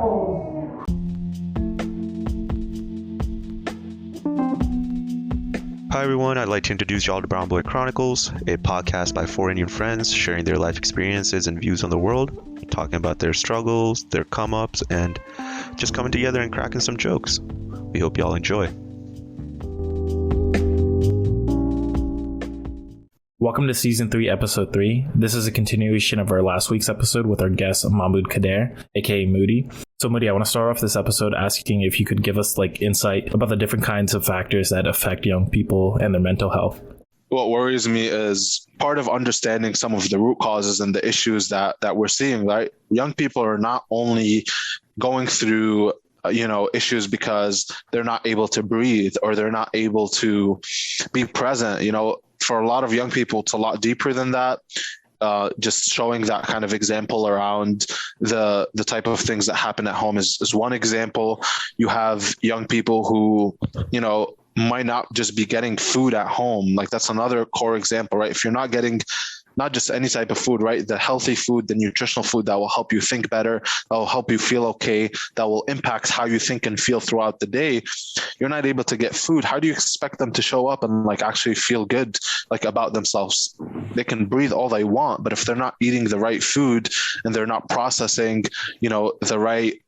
Chronicles. Hi everyone, I'd like to introduce y'all to Brown Boy Chronicles, a podcast by four Indian friends sharing their life experiences and views on the world, talking about their struggles, their come-ups, and just coming together and cracking some jokes. We hope y'all enjoy. Welcome to Season 3, Episode 3. This is a continuation of our last week's episode with our guest, Mahmoud Khedr, aka Moody. So Moody, I want to start off this episode asking if you could give us insight about the different kinds of factors that affect young people and their mental health. What worries me is part of understanding some of the root causes and the issues that we're seeing, right? Young people are not only going through issues because they're not able to breathe or they're not able to be present. For a lot of young people, it's a lot deeper than that. Just showing that kind of example around the type of things that happen at home is one example. You have young people who, might not just be getting food at home. That's another core example, right? If you're not getting not just any type of food, right? The healthy food, the nutritional food that will help you think better, that will help you feel okay, that will impact how you think and feel throughout the day. You're not able to get food. How do you expect them to show up and actually feel good, about themselves? They can breathe all they want, but if they're not eating the right food and they're not processing, the right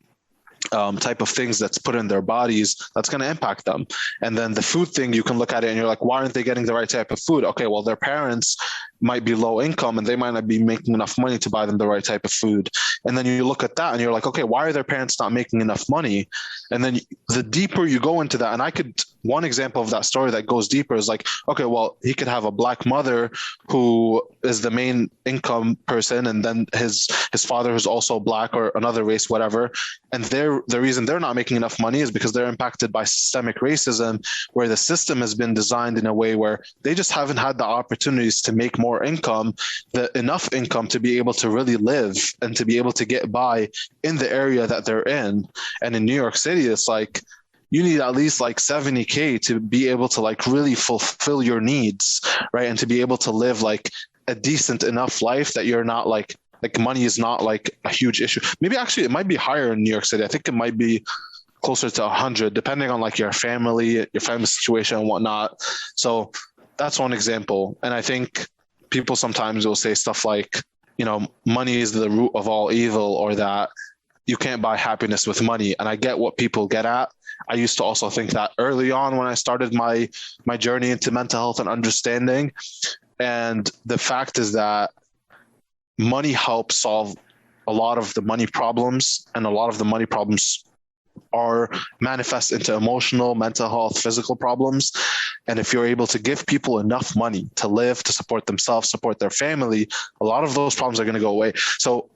type of things that's put in their bodies, that's going to impact them. And then the food thing, you can look at it and you're like, why aren't they getting the right type of food? Okay, well, their parents might be low income and they might not be making enough money to buy them the right type of food. And then you look at that and you're like, okay, why are their parents not making enough money? And then the deeper you go into that, and one example of that story that goes deeper is okay, well, he could have a black mother who is the main income person, and then his father who's also black or another race, whatever. And the reason they're not making enough money is because they're impacted by systemic racism, where the system has been designed in a way where they just haven't had the opportunities to make more income, enough income to be able to really live and to be able to get by in the area that they're in. And in New York City, it's you need at least $70K to be able to really fulfill your needs, right? And to be able to live a decent enough life that you're not money is not a huge issue. Maybe actually it might be higher in New York City. I think it might be closer to 100, depending on your family situation and whatnot. So that's one example. And I think people sometimes will say stuff money is the root of all evil, or that you can't buy happiness with money. And I get what people get at. I used to also think that early on when I started my journey into mental health and understanding. And the fact is that money helps solve a lot of the money problems, and a lot of the money problems are manifest into emotional, mental health, physical problems. And if you're able to give people enough money to live, to support themselves, support their family, a lot of those problems are going to go away. So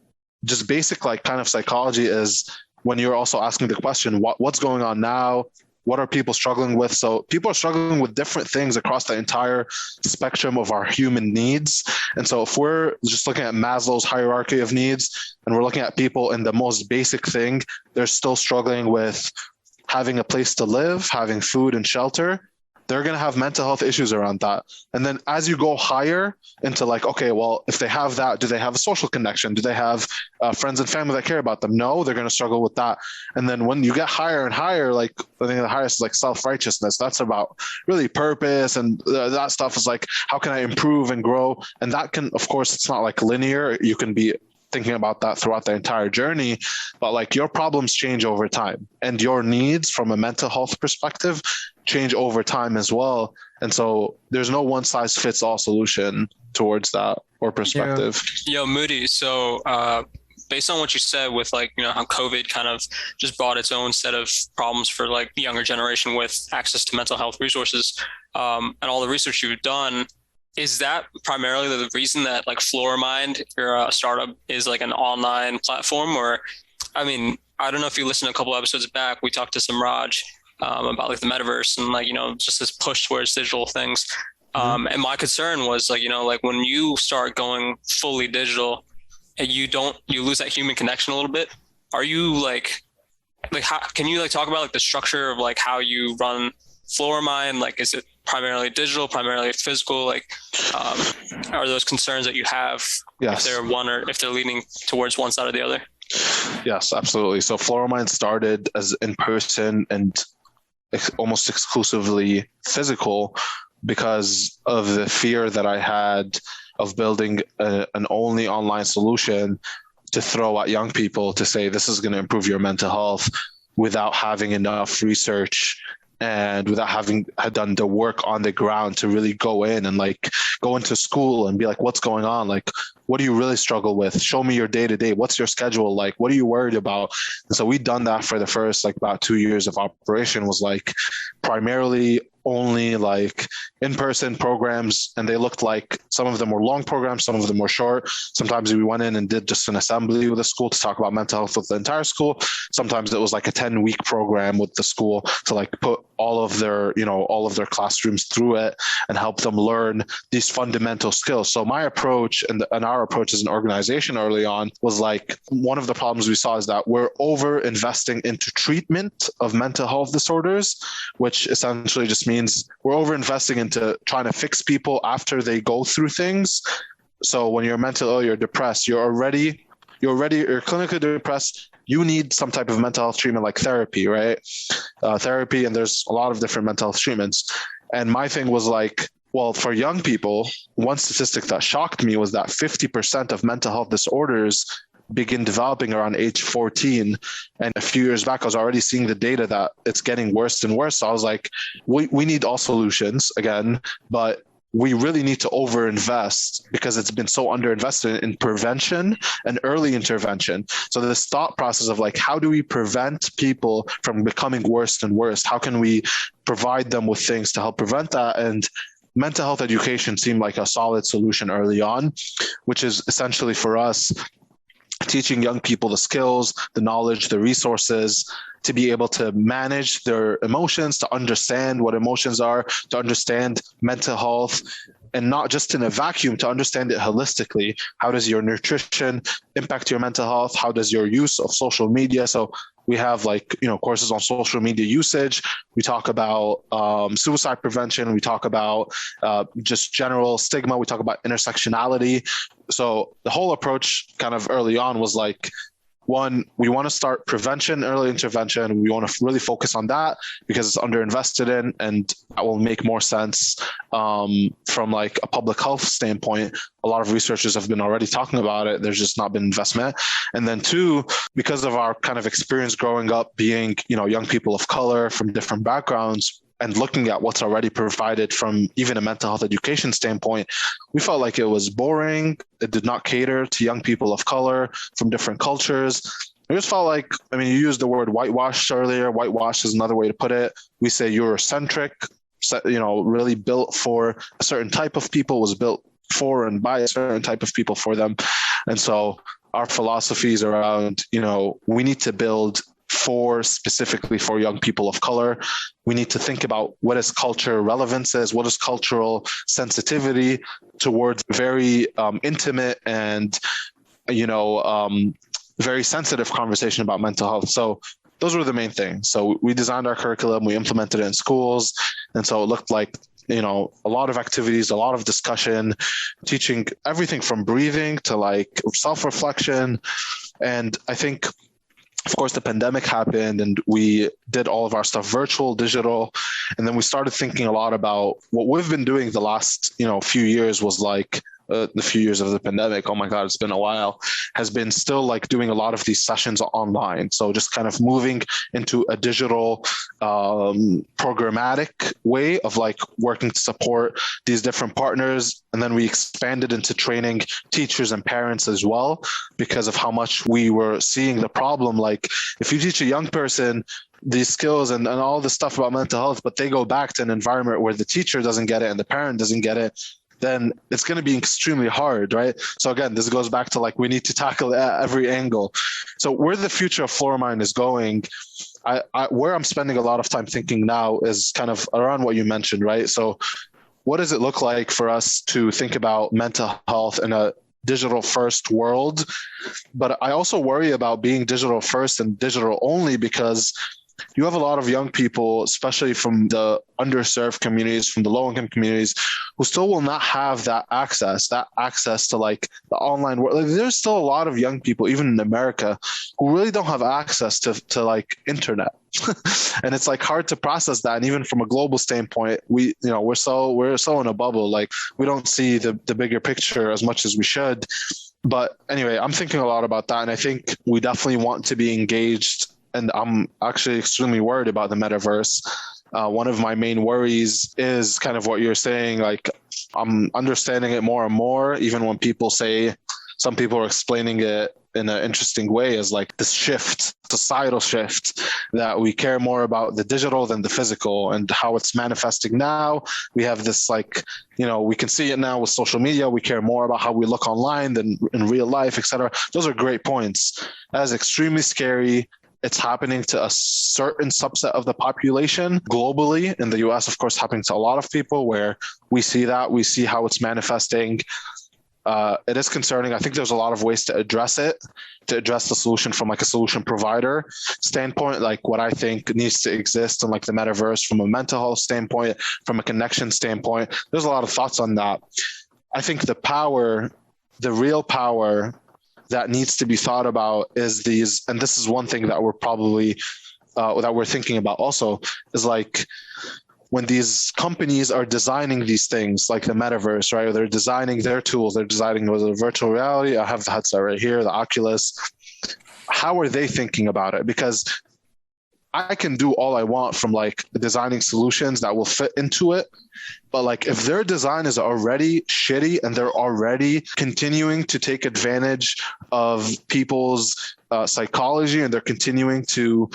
just basic kind of psychology is when you're also asking the question, what's going on now? What are people struggling with? So people are struggling with different things across the entire spectrum of our human needs. And so if we're just looking at Maslow's hierarchy of needs and we're looking at people in the most basic thing, they're still struggling with having a place to live, having food and shelter. They're going to have mental health issues around that. And then as you go higher into okay, well, if they have that, do they have a social connection? Do they have friends and family that care about them? No, they're going to struggle with that. And then when you get higher and higher, I think the highest is self-righteousness. That's about really purpose. And that stuff is how can I improve and grow? And that can, of course, it's not linear. You can be thinking about that throughout the entire journey, but your problems change over time, and your needs from a mental health perspective change over time as well. And so there's no one size fits all solution towards that or perspective. Yo, Moody. So based on what you said with how COVID kind of just brought its own set of problems for the younger generation with access to mental health resources, and all the research you've done, is that primarily the reason that FloraMind, your startup, is an online platform? Or, I don't know if you listened a couple episodes back, we talked to some Raj about the metaverse and just this push towards digital things. And my concern was when you start going fully digital and you lose that human connection a little bit. Are you how can you talk about the structure of how you run FloraMind? Is it primarily digital, primarily physical? Are those concerns that you have, if they're one or if they're leaning towards one side or the other? Yes, absolutely. So FloraMind started as in person and almost exclusively physical because of the fear that I had of building an only online solution to throw at young people to say this is going to improve your mental health without having enough research and without having had done the work on the ground to really go in and like go into school and be like, what's going on? Like, what do you really struggle with? Show me your day to day. What's your schedule like? What are you worried about? And so we'd done that for the first like about 2 years of operation, was like primarily only like in-person programs, and they looked like some of them were long programs, some of them were short. Sometimes we went in and did just an assembly with the school to talk about mental health with the entire school. Sometimes it was like a 10-week program with the school to like put all of their classrooms through it and help them learn these fundamental skills. So my approach and our approach as an organization early on was like, one of the problems we saw is that we're over investing into treatment of mental health disorders, which essentially just means we're over investing into trying to fix people after they go through things. So when you're mentally ill, you're depressed, you're clinically depressed, you need some type of mental health treatment like therapy, right? Therapy, and there's a lot of different mental health treatments. And my thing was like, well, for young people, one statistic that shocked me was that 50% of mental health disorders begin developing around age 14. And a few years back, I was already seeing the data that it's getting worse and worse. So I was like, we need all solutions again, but we really need to overinvest because it's been so underinvested in prevention and early intervention. So this thought process of like, how do we prevent people from becoming worse and worse? How can we provide them with things to help prevent that? And mental health education seemed like a solid solution early on, which is essentially for us teaching young people the skills, the knowledge, the resources to be able to manage their emotions, to understand what emotions are, to understand mental health, and not just in a vacuum, to understand it holistically. How does your nutrition impact your mental health? How does your use of social media? So we have like, courses on social media usage. We talk about suicide prevention. We talk about just general stigma. We talk about intersectionality. So the whole approach kind of early on was like, one, we want to start prevention, early intervention. We want to really focus on that because it's underinvested in, and that will make more sense from like a public health standpoint. A lot of researchers have been already talking about it. There's just not been investment. And then two, because of our kind of experience growing up being, young people of color from different backgrounds, and looking at what's already provided from even a mental health education standpoint, we felt like it was boring. It did not cater to young people of color from different cultures. I just felt like, you used the word whitewash earlier. Whitewash is another way to put it. We say Eurocentric, really built for a certain type of people, was built for and by a certain type of people for them. And so our philosophies around, we need to build specifically for young people of color. We need to think about what is culture relevance is, what is cultural sensitivity towards very intimate and, very sensitive conversation about mental health. So those were the main things. So we designed our curriculum, we implemented it in schools. And so it looked like, a lot of activities, a lot of discussion, teaching everything from breathing to like self-reflection. And I think, of course, the pandemic happened and we did all of our stuff virtual, digital. And then we started thinking a lot about what we've been doing the last, few years was like the few years of the pandemic. Oh my God, it's been a while, has been still like doing a lot of these sessions online. So just kind of moving into a digital programmatic way of like working to support these different partners. And then we expanded into training teachers and parents as well, because of how much we were seeing the problem. Like if you teach a young person these skills and all the stuff about mental health, but they go back to an environment where the teacher doesn't get it and the parent doesn't get it, then it's going to be extremely hard, right? So again, this goes back to like, we need to tackle every angle. So where the future of FloraMind is going, where I'm spending a lot of time thinking now is kind of around what you mentioned, right? So what does it look like for us to think about mental health in a digital first world? But I also worry about being digital first and digital only, because you have a lot of young people, especially from the underserved communities, from the low-income communities, who still will not have that access to like the online world. Like, there's still a lot of young people, even in America, who really don't have access to like internet. And it's like hard to process that. And even from a global standpoint, we're so in a bubble. Like we don't see the bigger picture as much as we should. But anyway, I'm thinking a lot about that. And I think we definitely want to be engaged. And I'm actually extremely worried about the metaverse. One of my main worries is kind of what you're saying. Like I'm understanding it more and more, even when some people are explaining it in an interesting way as like this societal shift, that we care more about the digital than the physical and how it's manifesting now. We have this like, we can see it now with social media. We care more about how we look online than in real life, etc. Those are great points. That is extremely scary. It's happening to a certain subset of the population globally. In the US, of course, happening to a lot of people, where we see how it's manifesting. It is concerning. I think there's a lot of ways to address the solution from like a solution provider standpoint, like what I think needs to exist in like the metaverse from a mental health standpoint, from a connection standpoint. There's a lot of thoughts on that. I think the real power that needs to be thought about is these, and this is one thing that we're probably, that we're thinking about also, is like, when these companies are designing these things like the metaverse, right? Or they're designing their tools, they're designing the virtual reality. I have the headset right here, the Oculus. How are they thinking about it? Because I can do all I want from like designing solutions that will fit into it. But like if their design is already shitty and they're already continuing to take advantage of people's psychology, and they're continuing to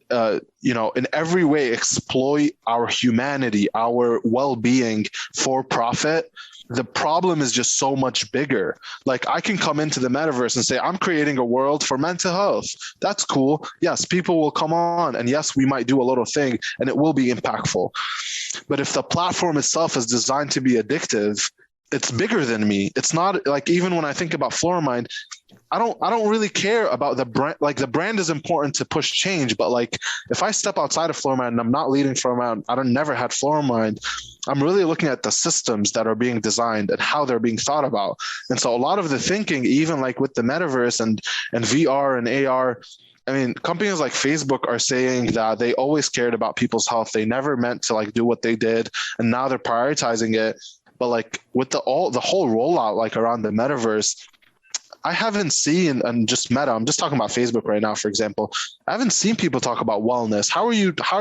in every way exploit our humanity, our well-being for profit, the problem is just so much bigger. Like I can come into the metaverse and say, I'm creating a world for mental health. That's cool. Yes, people will come on, and yes, we might do a little thing and it will be impactful. But if the platform itself is designed to be addictive, it's bigger than me. It's not like, even when I think about FloraMind, I don't really care about the brand. Like the brand is important to push change, but like if I step outside of FloraMind and I'm not leading FloraMind, I don't never had FloraMind. I'm really looking at the systems that are being designed and how they're being thought about. And so a lot of the thinking, even like with the metaverse and VR and AR, I mean, companies like Facebook are saying that they always cared about people's health. They never meant to like do what they did, and now they're prioritizing it. But like with the whole rollout like around the metaverse, I haven't seen, and just Meta, I'm just talking about Facebook right now, for example, I haven't seen people talk about wellness. How are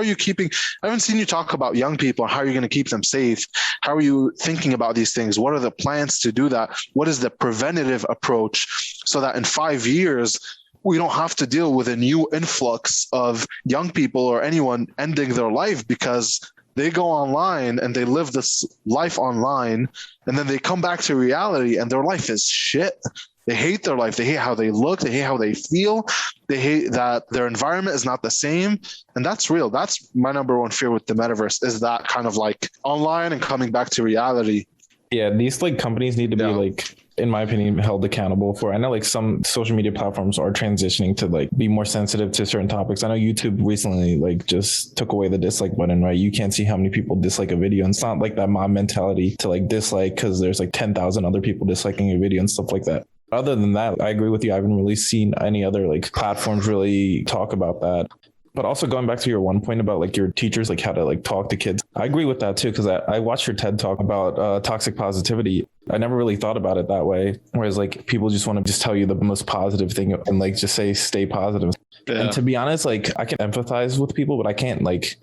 you keeping, I haven't seen you talk about young people. How are you going to keep them safe? How are you thinking about these things? What are the plans to do that? What is the preventative approach so that in 5 years, we don't have to deal with a new influx of young people or anyone ending their life because they go online and they live this life online, and then they come back to reality and their life is shit. They hate their life. They hate how they look. They hate how they feel. They hate that their environment is not the same. And that's real. That's my number one fear with the metaverse, is that kind of like online and coming back to reality. Yeah, these like companies need to be like, in my opinion, held accountable for. I know like some social media platforms are transitioning to like be more sensitive to certain topics. I know YouTube recently like just took away the dislike button, right? You can't see how many people dislike a video. And it's not like that mob mentality to like dislike because there's like 10,000 other people disliking a video and stuff like that. Other than that, I agree with you. I haven't really seen any other like platforms really talk about that. But also going back to your one point about like your teachers, like how to like talk to kids. I agree with that too, because I watched your TED talk about toxic positivity. I never really thought about it that way. Whereas like people just want to just tell you the most positive thing and like just say, stay positive. Yeah. And to be honest, like I can empathize with people, but I can't like,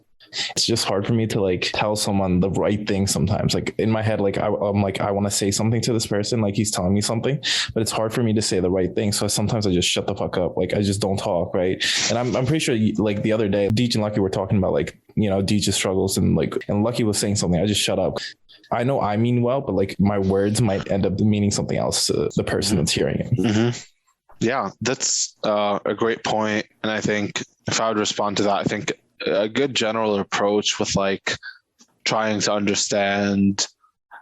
it's just hard for me to like tell someone the right thing sometimes. Like in my head, like I'm like, I want to say something to this person, like he's telling me something, but it's hard for me to say the right thing. So sometimes I just shut the fuck up. Like I just don't talk, right? And I'm pretty sure like the other day, Deej and Lucky were talking about like, you know, Deej's struggles and Lucky was saying something. I just shut up. I know I mean well, but like my words might end up meaning something else to the person that's hearing it. Mm-hmm. Yeah, that's a great point. And I think if I would respond to that, I think a good general approach with like trying to understand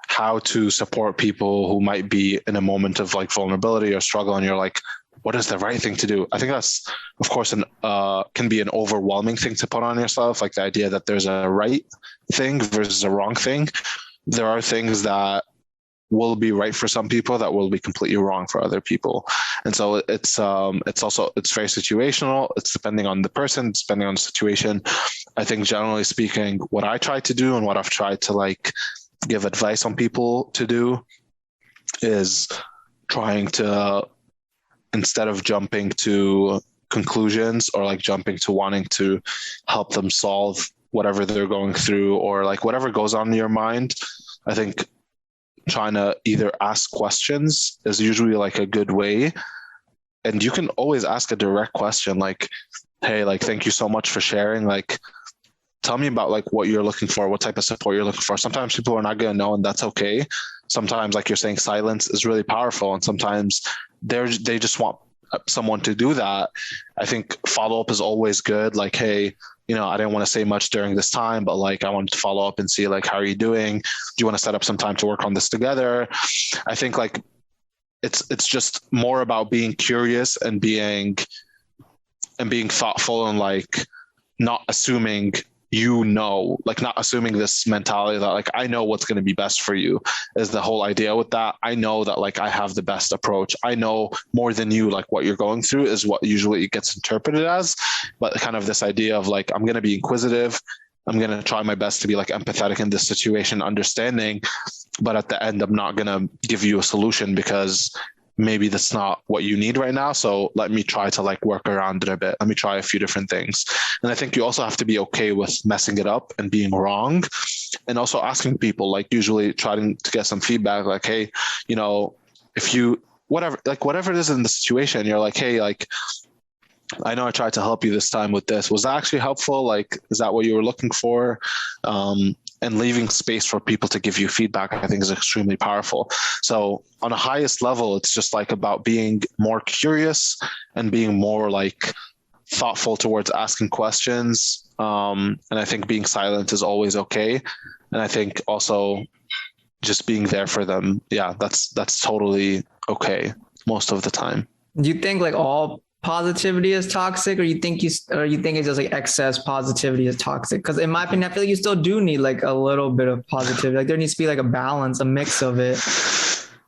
how to support people who might be in a moment of like vulnerability or struggle, and you're like, what is the right thing to do? I think that's, of course, can be an overwhelming thing to put on yourself, like the idea that there's a right thing versus a wrong thing. There are things that will be right for some people that will be completely wrong for other people. And so it's very situational. It's depending on the person, depending on the situation. I think generally speaking, what I try to do and what I've tried to like give advice on people to do is trying to, instead of jumping to conclusions or like jumping to wanting to help them solve whatever they're going through or like whatever goes on in your mind, I think trying to either ask questions is usually like a good way. And you can always ask a direct question like, hey, like, thank you so much for sharing. Like, tell me about like what you're looking for, what type of support you're looking for. Sometimes people are not going to know, and that's okay. Sometimes, like you're saying, silence is really powerful. And sometimes they just want someone to do that. I think follow-up is always good. Like, hey, you know, I didn't want to say much during this time, but like I wanted to follow up and see like, how are you doing? Do you want to set up some time to work on this together? I think like it's just more about being curious and being thoughtful and like not assuming, you know, like not assuming this mentality that like, I know what's going to be best for you is the whole idea with that. I know that like I have the best approach. I know more than you, like what you're going through is what usually it gets interpreted as, but kind of this idea of like, I'm going to be inquisitive. I'm going to try my best to be like empathetic in this situation, understanding, but at the end, I'm not going to give you a solution because maybe that's not what you need right now. So let me try to like work around it a bit. Let me try a few different things. And I think you also have to be okay with messing it up and being wrong, and also asking people, like usually trying to get some feedback, like, hey, you know, if you, whatever it is in the situation, you're like, hey, like, I know I tried to help you this time with this. Was that actually helpful? Like, is that what you were looking for? And leaving space for people to give you feedback, I think is extremely powerful. So on a highest level, it's just like about being more curious and being more like thoughtful towards asking questions. And I think being silent is always okay. And I think also just being there for them. Yeah, that's totally okay most of the time. Do you think like all positivity is toxic, or you think it's just like excess positivity is toxic? Because in my opinion, I feel like you still do need like a little bit of positivity. Like there needs to be like a balance, a mix of it.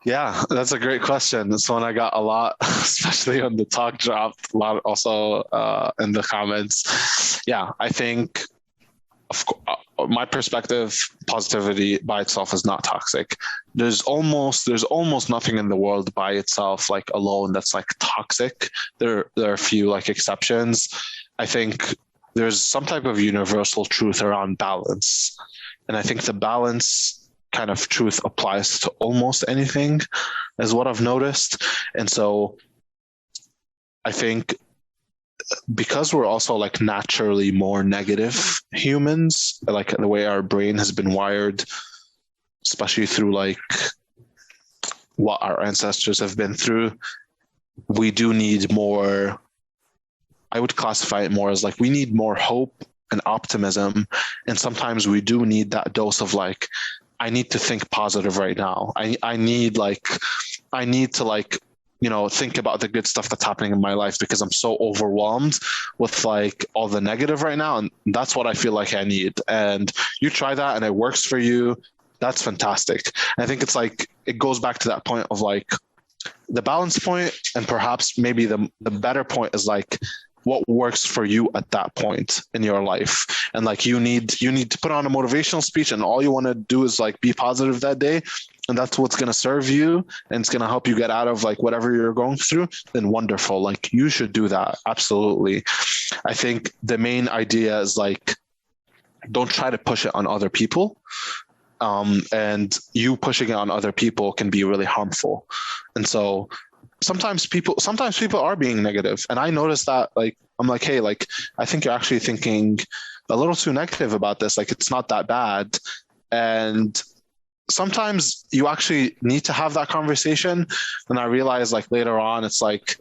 Yeah, that's a great question. It's one I got a lot, especially on the talk dropped, a lot also in the comments. Yeah, I think my perspective, positivity by itself is not toxic. There's almost nothing in the world by itself, like alone, that's like toxic. There are a few like exceptions. I think there's some type of universal truth around balance. And I think the balance kind of truth applies to almost anything, is what I've noticed. And so I think because we're also like naturally more negative humans, like the way our brain has been wired, especially through like what our ancestors have been through, we do need more. I would classify it more as like we need more hope and optimism. And sometimes we do need that dose of like, I need to think positive right now. I need to like, you know, think about the good stuff that's happening in my life because I'm so overwhelmed with like all the negative right now. And that's what I feel like I need. And you try that and it works for you. That's fantastic. And I think it's like, it goes back to that point of like the balance point, and perhaps maybe the better point is like what works for you at that point in your life. And like, you need to put on a motivational speech and all you want to do is like be positive that day. And that's what's going to serve you and it's going to help you get out of like whatever you're going through, then wonderful. Like you should do that. Absolutely. I think the main idea is like, don't try to push it on other people. And you pushing it on other people can be really harmful. And so sometimes people are being negative. And I noticed that, like, I'm like, hey, like, I think you're actually thinking a little too negative about this. Like, it's not that bad. And sometimes you actually need to have that conversation. And I realized like later on, it's like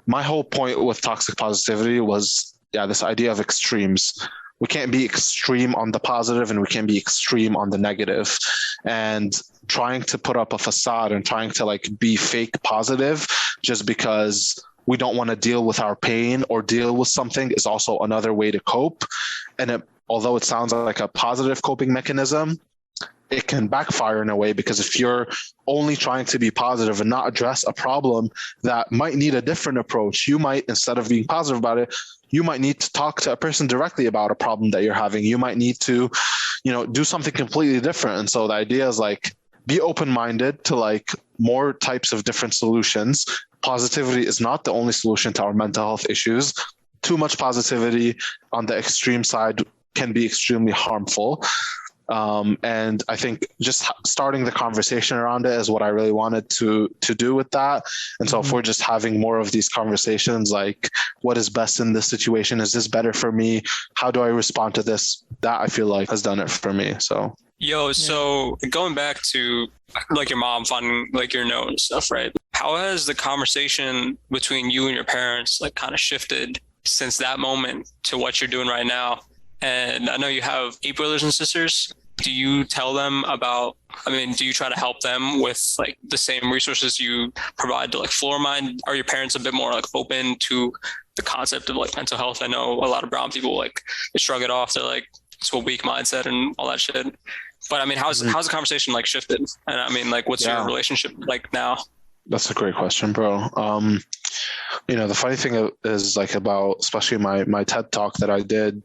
my whole point with toxic positivity was, this idea of extremes. We can't be extreme on the positive and we can't be extreme on the negative. And trying to put up a facade and trying to like be fake positive just because we don't want to deal with our pain or deal with something is also another way to cope. And although it sounds like a positive coping mechanism, it can backfire in a way, because if you're only trying to be positive and not address a problem that might need a different approach, you might, instead of being positive about it, you might need to talk to a person directly about a problem that you're having. You might need to, do something completely different. And so the idea is like, be open-minded to like more types of different solutions. Positivity is not the only solution to our mental health issues. Too much positivity on the extreme side can be extremely harmful. And I think just starting the conversation around it is what I really wanted to do with that. And so if we're just having more of these conversations, like what is best in this situation? Is this better for me? How do I respond to this? That I feel like has done it for me. So. So going back to like your mom finding like your note and stuff, right? How has the conversation between you and your parents like kind of shifted since that moment to what you're doing right now? And I know you have 8 brothers and sisters. Do you tell them do you try to help them with like the same resources you provide to like FloraMind? Are your parents a bit more like open to the concept of like mental health? I know a lot of brown people like they shrug it off. They're like, it's a weak mindset and all that shit. But I mean, how's the conversation like shifted? And I mean, like, what's your relationship like now? That's a great question, bro. The funny thing is like about, especially my TED talk that I did,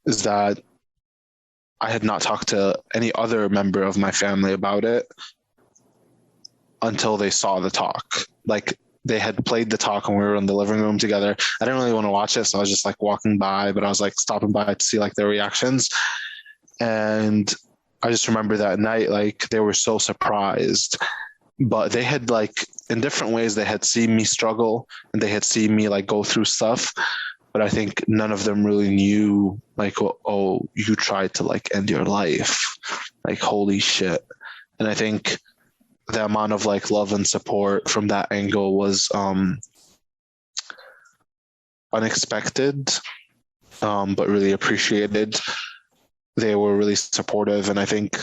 is that I had not talked to any other member of my family about it until they saw the talk. Like they had played the talk and we were in the living room together. I didn't really want to watch it, so I was just like walking by, but I was like stopping by to see like their reactions. And I just remember that night, like they were so surprised, but they had like in different ways, they had seen me struggle and they had seen me like go through stuff. But I think none of them really knew like, oh, you tried to like end your life. Like, holy shit. And I think the amount of like love and support from that angle was unexpected, but really appreciated. They were really supportive. And I think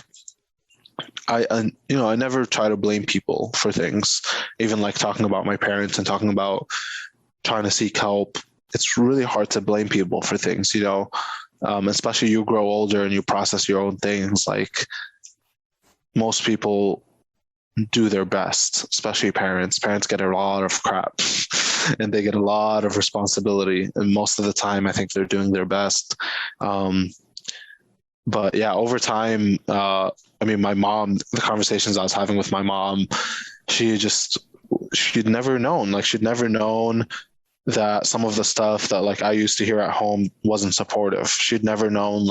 I never try to blame people for things, even like talking about my parents and talking about trying to seek help. It's really hard to blame people for things, especially you grow older and you process your own things. Like most people do their best, especially parents. Parents get a lot of crap and they get a lot of responsibility. And most of the time, I think they're doing their best. But yeah, over time, my mom, the conversations I was having with my mom, she'd never known that some of the stuff that like I used to hear at home wasn't supportive. She'd never known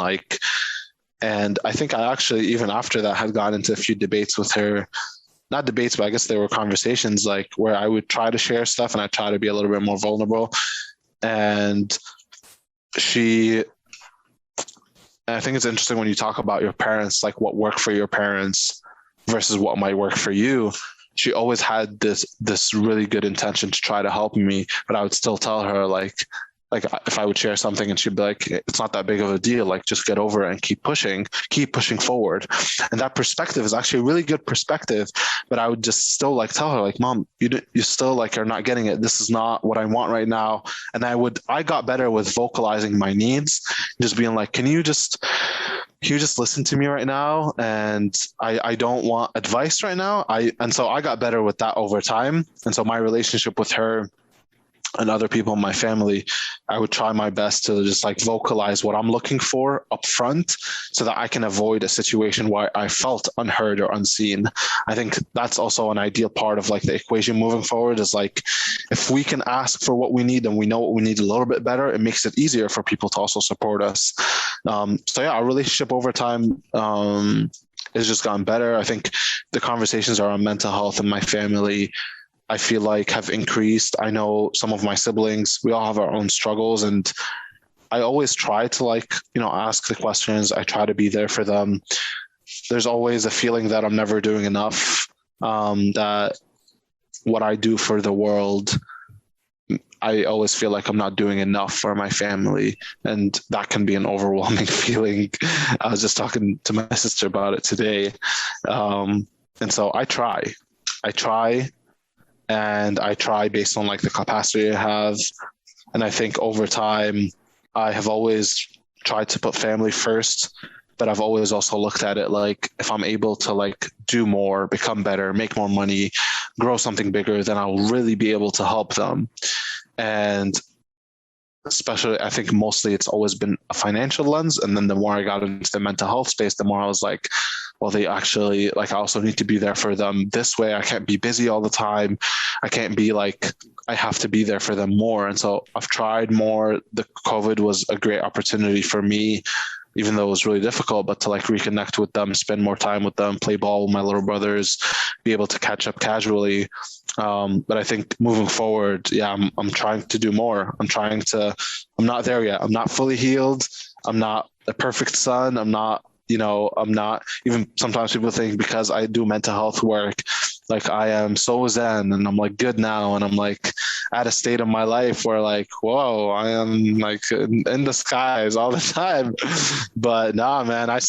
and I think I actually, even after that, had gotten into a few debates with her, not debates, but I guess there were conversations like where I would try to share stuff and I try to be a little bit more vulnerable. And I think it's interesting when you talk about your parents, like what worked for your parents versus what might work for you. She always had this really good intention to try to help me, but I would still tell her like if I would share something and she'd be like, it's not that big of a deal. Like just get over it and keep pushing forward. And that perspective is actually a really good perspective, but I would just still like tell her like, Mom, you still like are not getting it. This is not what I want right now. And I got better with vocalizing my needs, just being like, can you just listen to me right now? And I don't want advice right now. And so I got better with that over time. And so my relationship with her and other people in my family, I would try my best to just like vocalize what I'm looking for up front so that I can avoid a situation where I felt unheard or unseen. I think that's also an ideal part of like the equation moving forward, is like, if we can ask for what we need and we know what we need a little bit better, it makes it easier for people to also support us. Our relationship over time has just gotten better. I think the conversations around mental health in my family, I feel like have increased. I know some of my siblings, we all have our own struggles, and I always try to ask the questions. I try to be there for them. There's always a feeling that I'm never doing enough, that what I do for the world, I always feel like I'm not doing enough for my family. And that can be an overwhelming feeling. I was just talking to my sister about it today. And so I try based on like the capacity I have. And I think over time, I have always tried to put family first. but I've always also looked at it like, if I'm able to like do more, become better, make more money, grow something bigger, then I'll really be able to help them. And especially, I think mostly it's always been a financial lens. And then the more I got into the mental health space, the more I was like, well, they actually, like, I also need to be there for them this way. I can't be busy all the time. I can't be like, I have to be there for them more. And so I've tried more. The COVID was a great opportunity for me, even though it was really difficult, but to like reconnect with them, spend more time with them, play ball with my little brothers, be able to catch up casually. But I think moving forward, I'm trying to do more. I'm not there yet. I'm not fully healed. I'm not a perfect son. I'm not even, sometimes people think because I do mental health work, like I am so zen and I'm like good now. And I'm like at a state of my life where like, whoa, I am like in the skies all the time. But nah, man, I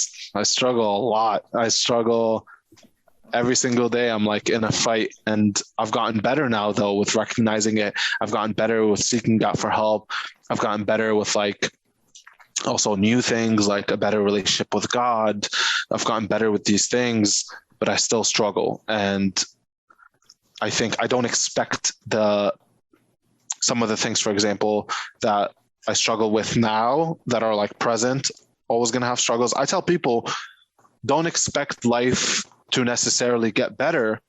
struggle a lot. I struggle every single day. I'm like in a fight, and I've gotten better now though with recognizing it. I've gotten better with seeking God for help. I've gotten better with like also new things, like a better relationship with God. I've gotten better with these things, but I still struggle. And I think I don't expect some of the things, for example, that I struggle with now that are like present, always going to have struggles. I tell people, don't expect life to necessarily get better.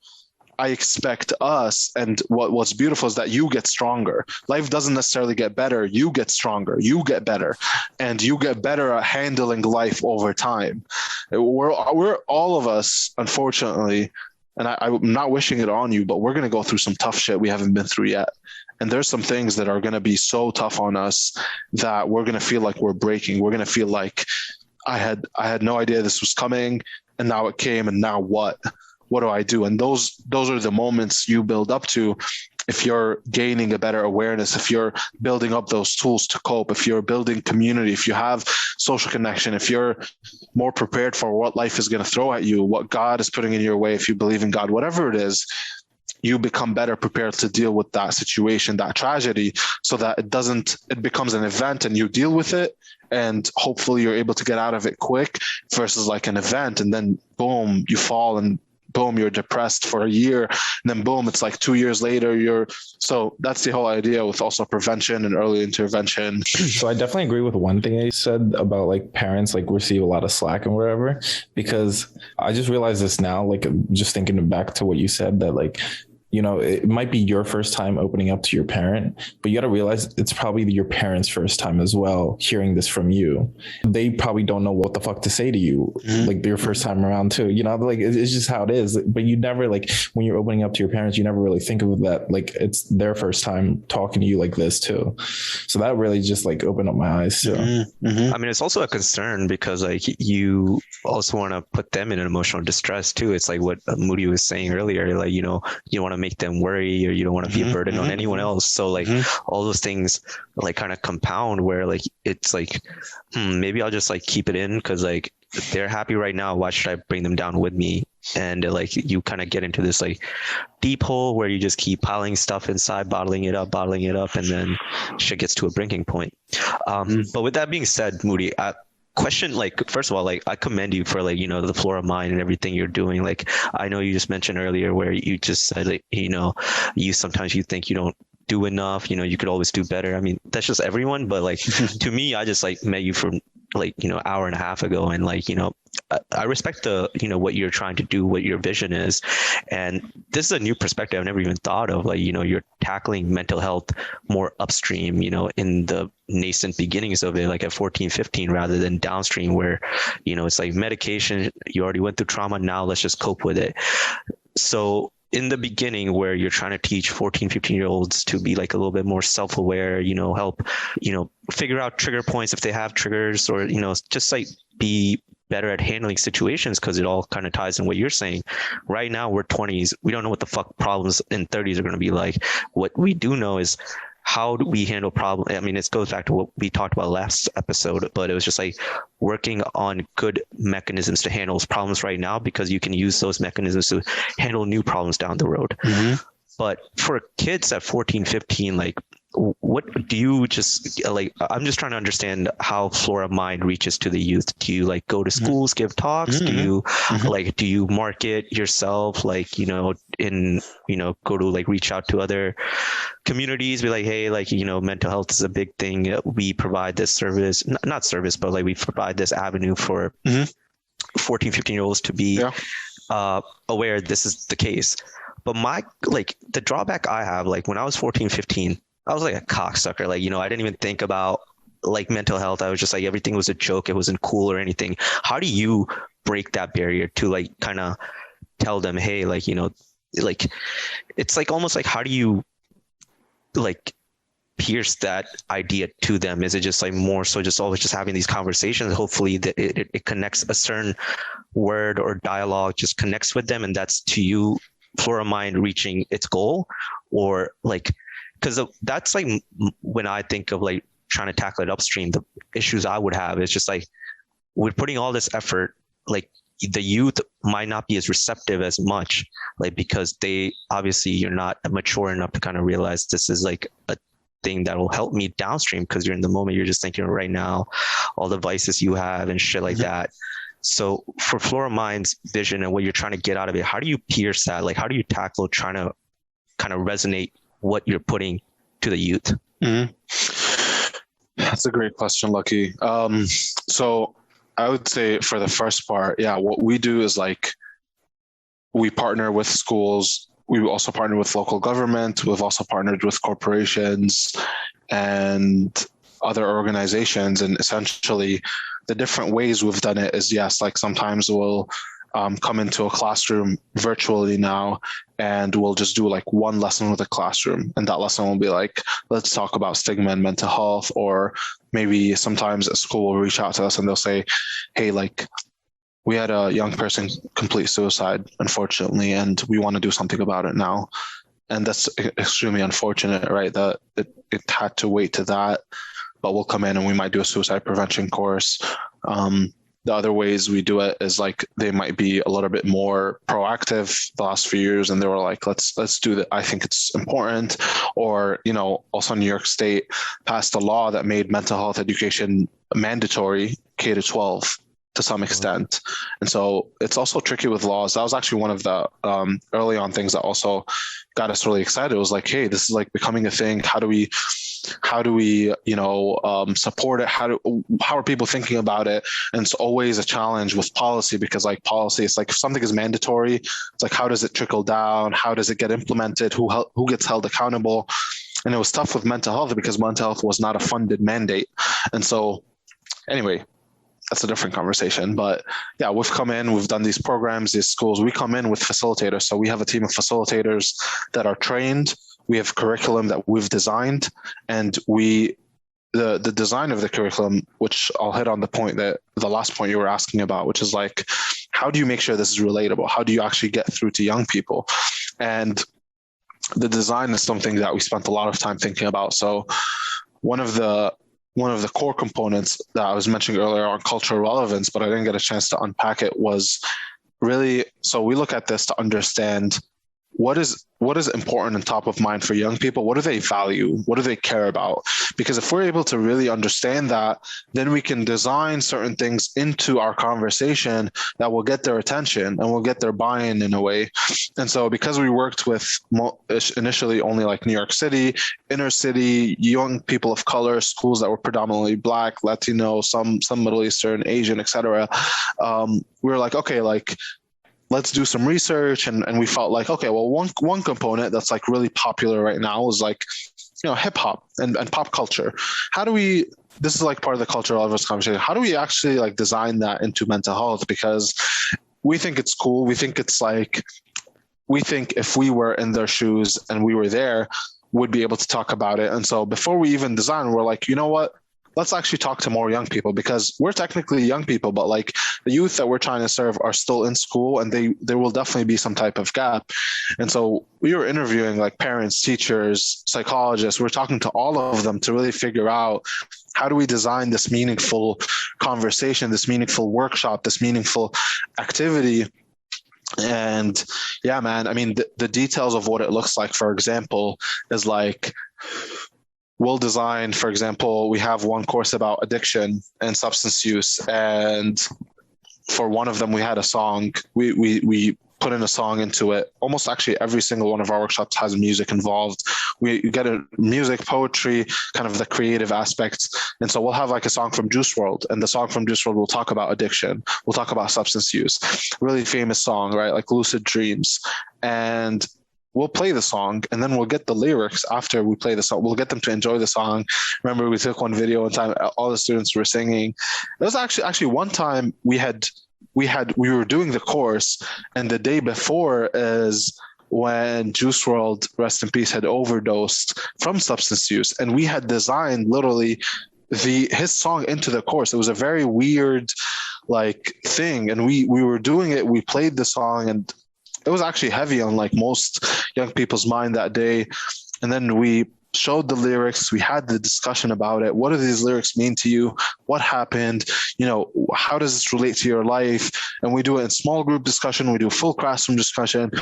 I expect us, and what's beautiful is that you get stronger. Life doesn't necessarily get better. You get stronger, you get better, and you get better at handling life over time. We're all of us, unfortunately, and I'm not wishing it on you, but we're going to go through some tough shit we haven't been through yet. And there's some things that are going to be so tough on us that we're going to feel like we're breaking. We're going to feel like I had no idea this was coming, and now it came, and now what? What do I do? And those are the moments you build up to if you're gaining a better awareness, if you're building up those tools to cope, if you're building community, if you have social connection, if you're more prepared for what life is going to throw at you, what God is putting in your way, if you believe in God, whatever it is, you become better prepared to deal with that situation, that tragedy, so that it becomes an event and you deal with it. And hopefully you're able to get out of it quick versus like an event. And then boom, you fall, and boom, you're depressed for a year, and then boom, it's like 2 years later so that's the whole idea with also prevention and early intervention. So I definitely agree with one thing you said about like parents like receive a lot of slack and whatever, because I just realized this now, like just thinking back to what you said, that like, you know, it might be your first time opening up to your parent, but you got to realize it's probably your parents' first time as well hearing this from you. They probably don't know what the fuck to say to you, like your first time around too. You know, like it's just how it is. But you never, like when you're opening up to your parents, you never really think of that like it's their first time talking to you like this too. So that really just like opened up my eyes too. I mean, it's also a concern because like you also want to put them in an emotional distress too. It's like what Moody was saying earlier, like, you know, you want to make them worry, or you don't want to be a burden on anyone else. So like all those things like kind of compound where like it's like maybe I'll just like keep it in because like they're happy right now, why should I bring them down with me? And like you kind of get into this like deep hole where you just keep piling stuff inside, bottling it up, and then shit gets to a breaking point. But with that being said, Moody, question, like, first of all, like, I commend you for, like, you know, the FloraMind and everything you're doing. Like, I know you just mentioned earlier where you just said, like, you know, sometimes you think you don't do enough, you know, you could always do better. I mean, that's just everyone. But like, to me, I just like met you from like, you know, hour and a half ago. And like, you know, I respect the, you know, what you're trying to do, what your vision is. And this is a new perspective I've never even thought of. Like, you know, you're tackling mental health more upstream, you know, in the nascent beginnings of it, like at 14, 15, rather than downstream where, you know, it's like medication, you already went through trauma. Now let's just cope with it. So in the beginning where you're trying to teach 14, 15-year-olds to be like a little bit more self-aware, you know, help, you know, figure out trigger points if they have triggers, or, you know, just like be better at handling situations, because it all kind of ties in what you're saying. Right now we're 20s. We don't know what the fuck problems in 30s are going to be like. What we do know is how do we handle problems? I mean, it goes back to what we talked about last episode, but it was just like working on good mechanisms to handle those problems right now, because you can use those mechanisms to handle new problems down the road. Mm-hmm. But for kids at 14, 15, like what do you just like? I'm just trying to understand how FloraMind reaches to the youth. Do you like go to schools, give talks? Do you do you market yourself? Like, go to like reach out to other communities, be like, hey, like, mental health is a big thing. We provide this service, not service, but like we provide this avenue for 14, 15-year-olds to be aware this is the case. But the drawback I have, like when I was 14, 15, I was like a cocksucker. Like, I didn't even think about like mental health. I was just like, everything was a joke. It wasn't cool or anything. How do you break that barrier to like kind of tell them, hey, like, like it's like almost like, how do you like pierce that idea to them? Is it just like more so just always just having these conversations? Hopefully that it connects a certain word or dialogue, just connects with them. And that's to you, FloraMind reaching its goal, or like, because that's like when I think of like trying to tackle it upstream, the issues I would have is just like we're putting all this effort, like the youth might not be as receptive as much, like because you're not mature enough to kind of realize this is like a thing that will help me downstream, because you're in the moment, you're just thinking right now, all the vices you have and shit like that. So for FloraMind's vision and what you're trying to get out of it, how do you pierce that? Like, how do you tackle trying to kind of resonate what you're putting to the youth? That's a great question, Lucky. So I would say for the first part, what we do is like we partner with schools. We also partner with local government. We've also partnered with corporations and other organizations. And essentially the different ways we've done it is, yes, like sometimes we'll come into a classroom virtually now, and we'll just do like one lesson with a classroom. And that lesson will be like, let's talk about stigma and mental health. Or maybe sometimes a school will reach out to us and they'll say, hey, like we had a young person complete suicide, unfortunately, and we want to do something about it now. And that's extremely unfortunate, right? That it had to wait to that, but we'll come in and we might do a suicide prevention course. The other ways we do it is like they might be a little bit more proactive the last few years, and they were like, let's do that. I think it's important. Or, also New York State passed a law that made mental health education mandatory K to 12 to some extent. And so it's also tricky with laws. That was actually one of the early on things that also got us really excited. It was like, hey, this is like becoming a thing. How do we support it? How are people thinking about it? And it's always a challenge with policy, because like policy, it's like if something is mandatory, it's like, how does it trickle down? How does it get implemented? Who gets held accountable? And it was tough with mental health because mental health was not a funded mandate. And so anyway, that's a different conversation. But yeah, we've come in, we've done these programs, these schools. We come in with facilitators. So we have a team of facilitators that are trained. We have curriculum that we've designed, and the design of the curriculum, which I'll hit on the last point you were asking about, which is like, how do you make sure this is relatable? How do you actually get through to young people? And the design is something that we spent a lot of time thinking about. So one of the core components that I was mentioning earlier on cultural relevance, but I didn't get a chance to unpack it, was really, so we look at this to understand what is important and top of mind for young people. What do they value? What do they care about? Because if we're able to really understand that, then we can design certain things into our conversation that will get their attention and will get their buy-in in a way. And so because we worked with initially only like New York City, inner city, young people of color, schools that were predominantly Black, Latino, some Middle Eastern, Asian, etc., we were like, okay, like, let's do some research. And we felt like, okay, well, one component that's like really popular right now is like, hip hop and pop culture. This is like part of the cultural relevance conversation. How do we actually like design that into mental health? Because we think it's cool. We think if we were in their shoes and we were there, we'd be able to talk about it. And so before we even design, we're like, you know what? Let's actually talk to more young people, because we're technically young people, but like the youth that we're trying to serve are still in school, and there will definitely be some type of gap. And so we were interviewing like parents, teachers, psychologists. We're talking to all of them to really figure out, how do we design this meaningful conversation, this meaningful workshop, this meaningful activity? And yeah, man, I mean, the details of what it looks like, for example, is like, we'll design, for example, we have one course about addiction and substance use, and for one of them we had a song. We put in a song into it. Almost actually every single one of our workshops has music involved. We get a music, poetry, kind of the creative aspects. And so we'll have like a song from Juice WRLD, and the song from Juice WRLD will talk about addiction. We'll talk about substance use. Really famous song, right? Like Lucid Dreams. And we'll play the song, and then we'll get the lyrics after we play the song. We'll get them to enjoy the song. Remember, we took one video one time, all the students were singing. It was actually one time we were doing the course, and the day before is when Juice WRLD, rest in peace, had overdosed from substance use, and we had designed literally his song into the course. It was a very weird like thing, and we were doing it. We played the song, and it was actually heavy on like most young people's mind that day. And then we showed the lyrics. We had the discussion about it. What do these lyrics mean to you? What happened? How does this relate to your life? And we do it in small group discussion. We do full classroom discussion.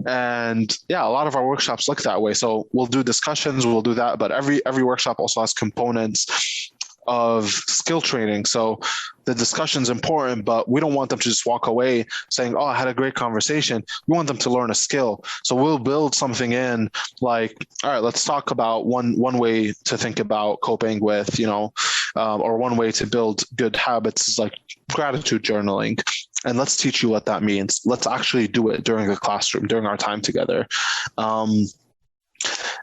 And yeah, a lot of our workshops look that way. So we'll do discussions, we'll do that, but every workshop also has components of skill training. So the discussion's important, but we don't want them to just walk away saying, oh, I had a great conversation. We want them to learn a skill. So we'll build something in like, all right, let's talk about one way to think about coping with, or one way to build good habits is like gratitude journaling. And let's teach you what that means. Let's actually do it during the classroom, during our time together.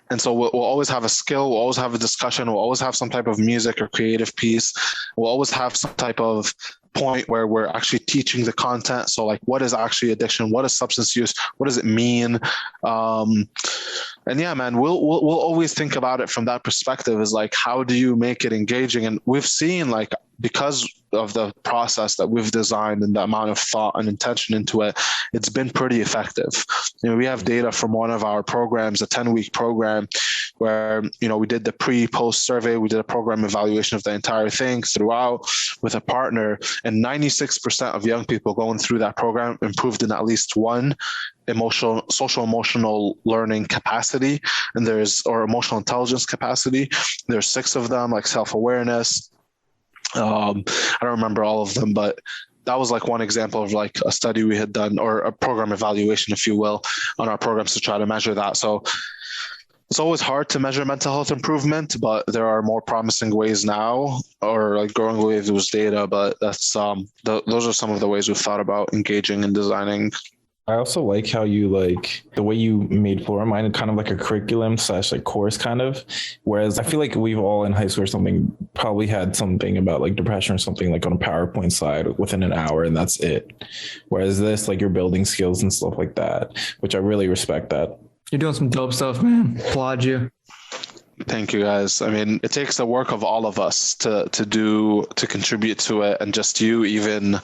And so we'll always have a skill, we'll always have a discussion, we'll always have some type of music or creative piece. We'll always have some type of point where we're actually teaching the content. So like, what is actually addiction? What is substance use? What does it mean? And yeah, man, we'll always think about it from that perspective, is like, how do you make it engaging? And we've seen, like, because of the process that we've designed and the amount of thought and intention into it, it's been pretty effective. We have data from one of our programs, a 10-week program, where, we did the pre-post survey. We did a program evaluation of the entire thing throughout with a partner, and 96% of young people going through that program improved in at least one social emotional learning capacity, or emotional intelligence capacity. There's 6 of them, like self-awareness. I don't remember all of them, but that was like one example of like a study we had done, or a program evaluation, if you will, on our programs to try to measure that. So it's always hard to measure mental health improvement, but there are more promising ways now, or like growing with those data. But that's those are some of the ways we've thought about engaging and designing. I also like how you the way you made FloraMind kind of like a curriculum / like course kind of, whereas I feel like we've all in high school or something probably had something about like depression or something like on a PowerPoint slide within an hour, and that's it. Whereas this, like, you're building skills and stuff like that, which I really respect that. You're doing some dope stuff, man. Applaud you. Thank you, guys. I mean, it takes the work of all of us to contribute to it, and just you even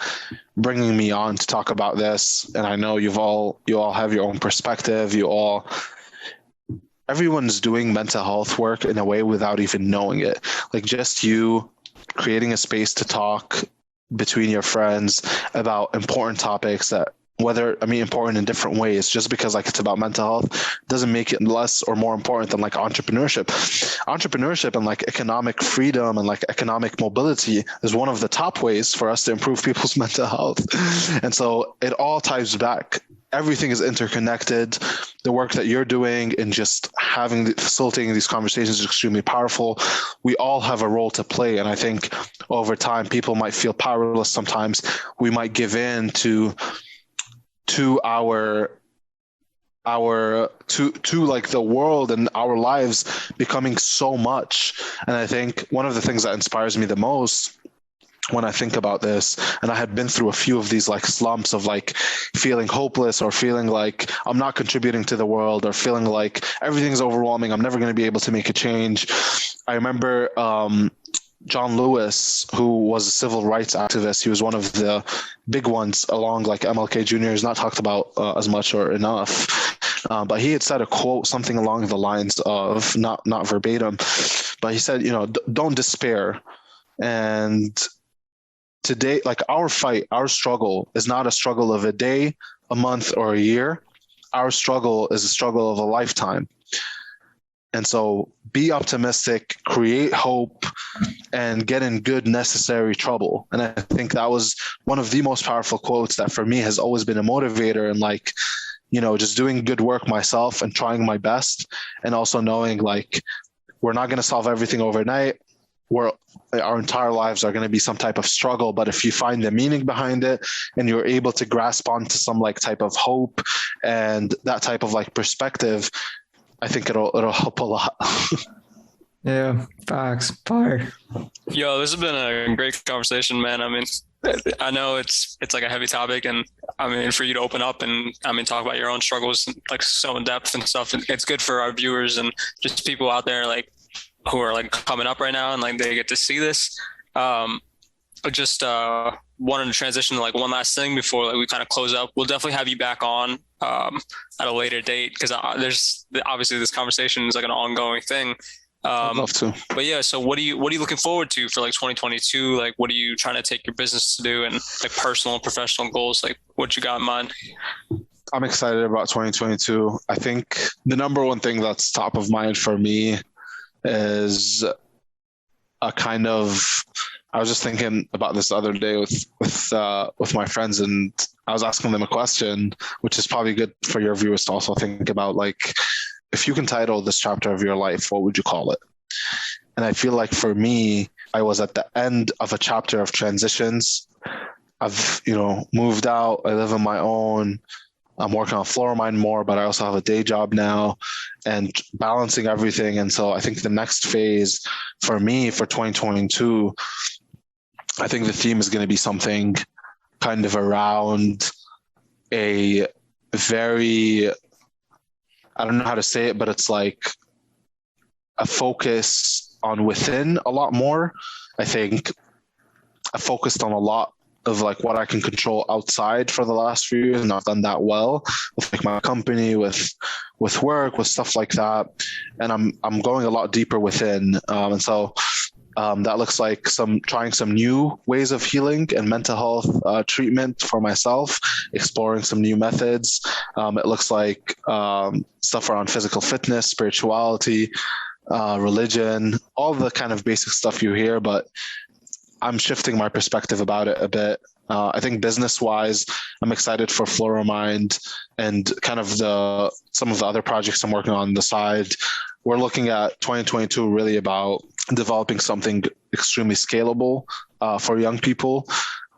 bringing me on to talk about this. And I know you all have your own perspective. Everyone's doing mental health work in a way without even knowing it. Like, just you creating a space to talk between your friends about important topics that, important in different ways. Just because like it's about mental health doesn't make it less or more important than like entrepreneurship and like economic freedom and like economic mobility is one of the top ways for us to improve people's mental health. And so it all ties back. Everything is interconnected. The work that you're doing and just facilitating these conversations is extremely powerful. We all have a role to play. And I think over time, people might feel powerless sometimes. We might give in to like the world and our lives becoming so much. And I think one of the things that inspires me the most when I think about this, and I had been through a few of these like slumps of like feeling hopeless, or feeling like I'm not contributing to the world, or feeling like everything's overwhelming, I'm never going to be able to make a change. I remember John Lewis, who was a civil rights activist. He was one of the big ones, along like MLK Jr. is not talked about as much or enough. But he had said a quote, something along the lines of, not verbatim, but he said, don't despair. And today, like, our fight, our struggle is not a struggle of a day, a month, or a year. Our struggle is a struggle of a lifetime. And so be optimistic, create hope, and get in good necessary trouble. And I think that was one of the most powerful quotes that for me has always been a motivator, and like, you know, just doing good work myself and trying my best, and also knowing like we're not going to solve everything overnight. Our entire lives are going to be some type of struggle, but if you find the meaning behind it and you're able to grasp onto some like type of hope and that type of like perspective, I think it'll help a lot. Yeah, facts. Fire. Yo, this has been a great conversation, man. I mean, I know it's like a heavy topic, and I mean, for you to open up and I mean, talk about your own struggles, like so in depth and stuff, it's good for our viewers and just people out there like who are like coming up right now and like they get to see this. Just wanted to transition to like one last thing before like we kind of close up. We'll definitely have you back on at a later date, because there's obviously this conversation is like an ongoing thing. I'd love to. But yeah, so what are you looking forward to for like 2022? Like, what are you trying to take your business to do, and like personal and professional goals? Like, what you got in mind? I'm excited about 2022. I think the number one thing that's top of mind for me is a kind of, I was just thinking about this the other day with my friends, and I was asking them a question, which is probably good for your viewers to also think about. Like, if you can title this chapter of your life, what would you call it? And I feel like for me, I was at the end of a chapter of transitions. I've, you know, moved out. I live on my own. I'm working on FloraMind more, but I also have a day job now and balancing everything. And so I think the next phase for me for 2022, I think the theme is going to be something kind of around a very, I don't know how to say it, but it's like a focus on within a lot more. I think I focused on a lot of like what I can control outside for the last few years, and I've done that well with like my company, with work, with stuff like that. And I'm going a lot deeper within. And so that looks like trying some new ways of healing and mental health treatment for myself, exploring some new methods. It looks like stuff around physical fitness, spirituality, religion, all the kind of basic stuff you hear, but I'm shifting my perspective about it a bit. I think business-wise, I'm excited for FloraMind and kind of some of the other projects I'm working on the side. We're looking at 2022 really about developing something extremely scalable for young people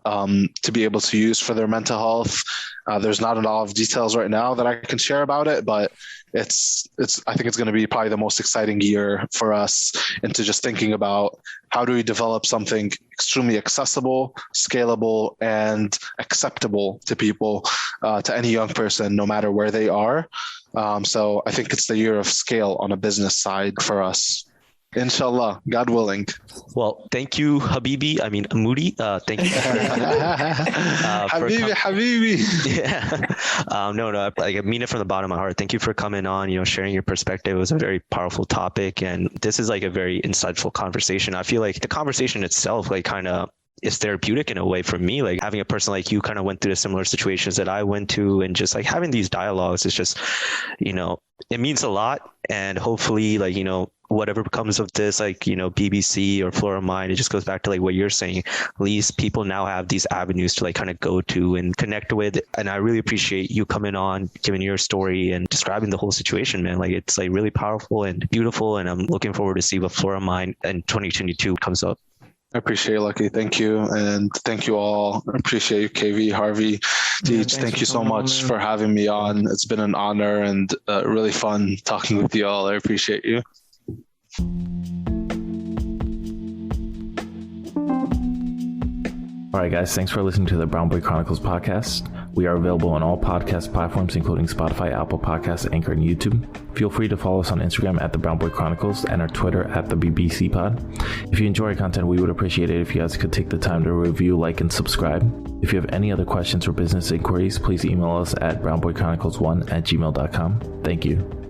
to be able to use for their mental health. There's not a lot of details right now that I can share about it, but I think it's going to be probably the most exciting year for us into just thinking about how do we develop something extremely accessible, scalable, and acceptable to people, to any young person, no matter where they are. So I think it's the year of scale on a business side for us. Inshallah, God willing. Well, thank you, Moody. Thank you. Habibi. Yeah. No, I mean it from the bottom of my heart. Thank you for coming on, sharing your perspective. It was a very powerful topic. And this is like a very insightful conversation. I feel like the conversation itself, like kind of is therapeutic in a way for me. Like having a person like you kind of went through the similar situations that I went to, and just like having these dialogues is just, it means a lot. And hopefully whatever comes of this, BBC or FloraMind, it just goes back to like what you're saying. At least people now have these avenues to like kind of go to and connect with. And I really appreciate you coming on, giving your story and describing the whole situation, man. Like it's like really powerful and beautiful. And I'm looking forward to see what FloraMind in 2022 comes up. I appreciate it, Lucky. Thank you. And thank you all. I appreciate you, KV, Harvey, Teach. Thank you so much for having me on. It's been an honor and really fun talking with you all. I appreciate you. All right, guys, thanks for listening to the Brown Boy Chronicles podcast. We are available on all podcast platforms, including Spotify, Apple Podcasts, Anchor, and YouTube. Feel free to follow us on Instagram at the Brown Boy Chronicles and our Twitter at the bbcpod. If you enjoy our content, we would appreciate it if you guys could take the time to review, like, and subscribe. If you have any other questions or business inquiries, please email us at brownboychronicles1@gmail.com. Thank you.